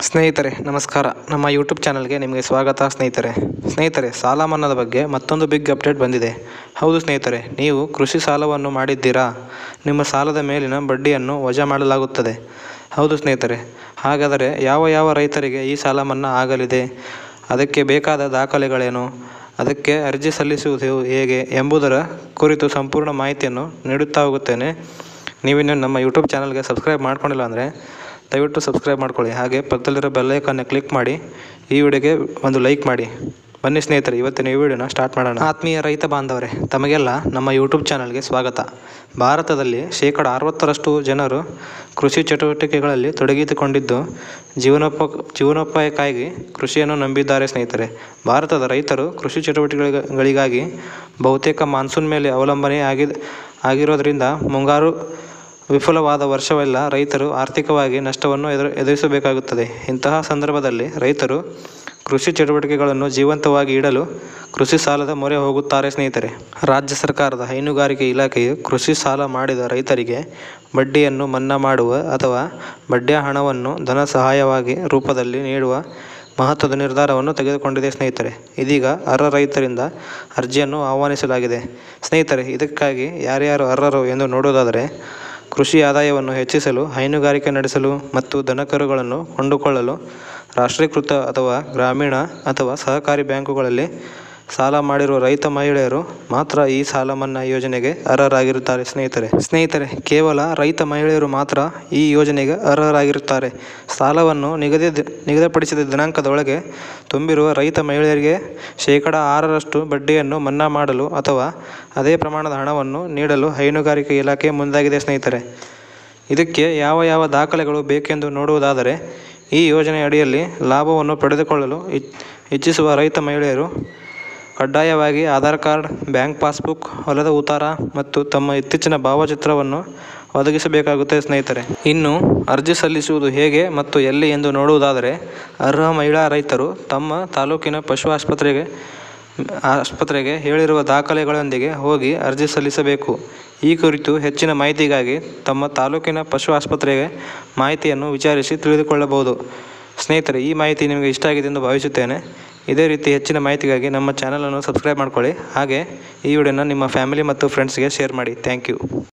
ಸ್ನೇಹಿತರೆ ನಮಸ್ಕಾರ. ನಮ್ಮ ಯೂಟ್ಯೂಬ್ ಚಾನಲ್ಗೆ ನಿಮಗೆ ಸ್ವಾಗತ. ಸ್ನೇಹಿತರೆ ಸಾಲ ಮನ್ನಾದ ಬಗ್ಗೆ ಮತ್ತೊಂದು ಬಿಗ್ ಅಪ್ಡೇಟ್ ಬಂದಿದೆ. ಹೌದು ಸ್ನೇಹಿತರೆ, ನೀವು ಕೃಷಿ ಸಾಲವನ್ನು ಮಾಡಿದ್ದೀರಾ? ನಿಮ್ಮ ಸಾಲದ ಮೇಲಿನ ಬಡ್ಡಿಯನ್ನು ವಜಾ ಮಾಡಲಾಗುತ್ತದೆ. ಹೌದು ಸ್ನೇಹಿತರೆ, ಹಾಗಾದರೆ ಯಾವ ರೈತರಿಗೆ ಈ ಸಾಲ ಮನ್ನಾ ಆಗಲಿದೆ, ಅದಕ್ಕೆ ಬೇಕಾದ ದಾಖಲೆಗಳೇನು, ಅದಕ್ಕೆ ಅರ್ಜಿ ಸಲ್ಲಿಸುವುದು ಹೇಗೆ ಎಂಬುದರ ಕುರಿತು ಸಂಪೂರ್ಣ ಮಾಹಿತಿಯನ್ನು ನೀಡುತ್ತಾ ಹೋಗುತ್ತೇನೆ. ನೀವಿನ್ನು ನಮ್ಮ ಯೂಟ್ಯೂಬ್ ಚಾನಲ್ಗೆ ಸಬ್ಸ್ಕ್ರೈಬ್ ಮಾಡ್ಕೊಂಡಿಲ್ಲ ಅಂದರೆ ದಯವಿಟ್ಟು ಸಬ್ಸ್ಕ್ರೈಬ್ ಮಾಡ್ಕೊಳ್ಳಿ. ಹಾಗೆ ಪಕ್ಕದಲ್ಲಿರೋ ಬೆಲ್ ಐಕಾನ್ನ ಕ್ಲಿಕ್ ಮಾಡಿ ಈ ವಿಡಿಯೋಗೆ ಒಂದು ಲೈಕ್ ಮಾಡಿ. ಬನ್ನಿ ಸ್ನೇಹಿತರೆ, ಇವತ್ತಿನ ಈ ವಿಡಿಯೋನ ಸ್ಟಾರ್ಟ್ ಮಾಡೋಣ. ಆತ್ಮೀಯ ರೈತ ಬಾಂಧವರೇ, ತಮಗೆಲ್ಲ ನಮ್ಮ ಯೂಟ್ಯೂಬ್ ಚಾನಲ್ಗೆ ಸ್ವಾಗತ. ಭಾರತದಲ್ಲಿ 60% ಜನರು ಕೃಷಿ ಚಟುವಟಿಕೆಗಳಲ್ಲಿ ತೊಡಗಿಸಿಕೊಂಡಿದ್ದು ಜೀವನೋಪಾಯಕ್ಕಾಗಿ ಕೃಷಿಯನ್ನು ನಂಬಿದ್ದಾರೆ. ಸ್ನೇಹಿತರೆ, ಭಾರತದ ರೈತರು ಕೃಷಿ ಚಟುವಟಿಕೆಗಳಿಗಾಗಿ ಬಹುತೇಕ ಮಾನ್ಸೂನ್ ಮೇಲೆ ಅವಲಂಬನೆ ಆಗಿರೋದ್ರಿಂದ ಮುಂಗಾರು ವಿಫಲವಾದ ವರ್ಷವೆಲ್ಲ ರೈತರು ಆರ್ಥಿಕವಾಗಿ ನಷ್ಟವನ್ನು ಎದುರಿಸಬೇಕಾಗುತ್ತದೆ. ಇಂತಹ ಸಂದರ್ಭದಲ್ಲಿ ರೈತರು ಕೃಷಿ ಚಟುವಟಿಕೆಗಳನ್ನು ಜೀವಂತವಾಗಿ ಇಡಲು ಕೃಷಿ ಸಾಲದ ಮೊರೆ ಹೋಗುತ್ತಾರೆ. ಸ್ನೇಹಿತರೆ, ರಾಜ್ಯ ಸರ್ಕಾರದ ಹೈನುಗಾರಿಕೆ ಇಲಾಖೆಯು ಕೃಷಿ ಸಾಲ ಮಾಡಿದ ರೈತರಿಗೆ ಬಡ್ಡಿಯನ್ನು ಮನ್ನಾ ಮಾಡುವ ಅಥವಾ ಬಡ್ಡಿಯ ಹಣವನ್ನು ಧನ ಸಹಾಯವಾಗಿ ರೂಪದಲ್ಲಿ ನೀಡುವ ಮಹತ್ವದ ನಿರ್ಧಾರವನ್ನು ತೆಗೆದುಕೊಂಡಿದೆ. ಸ್ನೇಹಿತರೆ, ಇದೀಗ ಅರ್ಹ ರೈತರಿಂದ ಅರ್ಜಿಯನ್ನು ಆಹ್ವಾನಿಸಲಾಗಿದೆ. ಸ್ನೇಹಿತರೆ, ಇದಕ್ಕಾಗಿ ಯಾರ್ಯಾರು ಅರ್ಹರು ಎಂದು ನೋಡುವುದಾದರೆ, ಕೃಷಿ ಆದಾಯವನ್ನು ಹೆಚ್ಚಿಸಲು, ಹೈನುಗಾರಿಕೆ ನಡೆಸಲು ಮತ್ತು ದನಕರುಗಳನ್ನು ಕೊಂಡುಕೊಳ್ಳಲು ರಾಷ್ಟ್ರೀಕೃತ ಅಥವಾ ಗ್ರಾಮೀಣ ಅಥವಾ ಸಹಕಾರಿ ಬ್ಯಾಂಕುಗಳಲ್ಲಿ ಸಾಲ ಮಾಡಿರುವ ರೈತ ಮಹಿಳೆಯರು ಮಾತ್ರ ಈ ಸಾಲ ಮನ್ನಾ ಯೋಜನೆಗೆ ಅರ್ಹರಾಗಿರುತ್ತಾರೆ. ಸ್ನೇಹಿತರೆ, ಕೇವಲ ರೈತ ಮಹಿಳೆಯರು ಮಾತ್ರ ಈ ಯೋಜನೆಗೆ ಅರ್ಹರಾಗಿರುತ್ತಾರೆ. ಸಾಲವನ್ನು ನಿಗದಿಪಡಿಸಿದ ದಿನಾಂಕದ ಒಳಗೆ ತುಂಬಿರುವ ರೈತ ಮಹಿಳೆಯರಿಗೆ 6% ಬಡ್ಡಿಯನ್ನು ಮನ್ನಾ ಮಾಡಲು ಅಥವಾ ಅದೇ ಪ್ರಮಾಣದ ಹಣವನ್ನು ನೀಡಲು ಹೈನುಗಾರಿಕೆ ಇಲಾಖೆ ಮುಂದಾಗಿದೆ. ಸ್ನೇಹಿತರೆ, ಇದಕ್ಕೆ ಯಾವ ದಾಖಲೆಗಳು ಬೇಕೆಂದು ನೋಡುವುದಾದರೆ, ಈ ಯೋಜನೆ ಅಡಿಯಲ್ಲಿ ಲಾಭವನ್ನು ಪಡೆದುಕೊಳ್ಳಲು ಇಚ್ಛಿಸುವ ರೈತ ಮಹಿಳೆಯರು ಕಡ್ಡಾಯವಾಗಿ ಆಧಾರ್ ಕಾರ್ಡ್, ಬ್ಯಾಂಕ್ ಪಾಸ್ಬುಕ್, ಹೊಲದ ಉತ್ತಾರ ಮತ್ತು ತಮ್ಮ ಇತ್ತೀಚಿನ ಭಾವಚಿತ್ರವನ್ನು ಒದಗಿಸಬೇಕಾಗುತ್ತದೆ. ಸ್ನೇಹಿತರೆ, ಇನ್ನು ಅರ್ಜಿ ಸಲ್ಲಿಸುವುದು ಹೇಗೆ ಮತ್ತು ಎಲ್ಲಿ ಎಂದು ನೋಡುವುದಾದರೆ, ಅರ್ಹ ಮಹಿಳಾ ರೈತರು ತಮ್ಮ ತಾಲೂಕಿನ ಪಶು ಆಸ್ಪತ್ರೆಗೆ ಹೇಳಿರುವ ದಾಖಲೆಗಳೊಂದಿಗೆ ಹೋಗಿ ಅರ್ಜಿ ಸಲ್ಲಿಸಬೇಕು. ಈ ಕುರಿತು ಹೆಚ್ಚಿನ ಮಾಹಿತಿಗಾಗಿ ತಮ್ಮ ತಾಲೂಕಿನ ಪಶು ಆಸ್ಪತ್ರೆಗೆ ಮಾಹಿತಿಯನ್ನು ವಿಚಾರಿಸಿ ತಿಳಿದುಕೊಳ್ಳಬಹುದು. ಸ್ನೇಹಿತರೆ, ಈ ಮಾಹಿತಿ ನಿಮಗೆ ಇಷ್ಟ ಆಗಿದೆ ಎಂದು ಭಾವಿಸುತ್ತೇನೆ. ಇದೇ ರೀತಿ ಹೆಚ್ಚಿನ ಮಾಹಿತಿಗಾಗಿ ನಮ್ಮ ಚಾನಲನ್ನು ಸಬ್ಸ್ಕ್ರೈಬ್ ಮಾಡ್ಕೊಳ್ಳಿ. ಹಾಗೆ ಈ ವಿಡಿಯೋನ ನಿಮ್ಮ ಫ್ಯಾಮಿಲಿ ಮತ್ತು ಫ್ರೆಂಡ್ಸ್ಗೆ ಶೇರ್ ಮಾಡಿ. Thank you.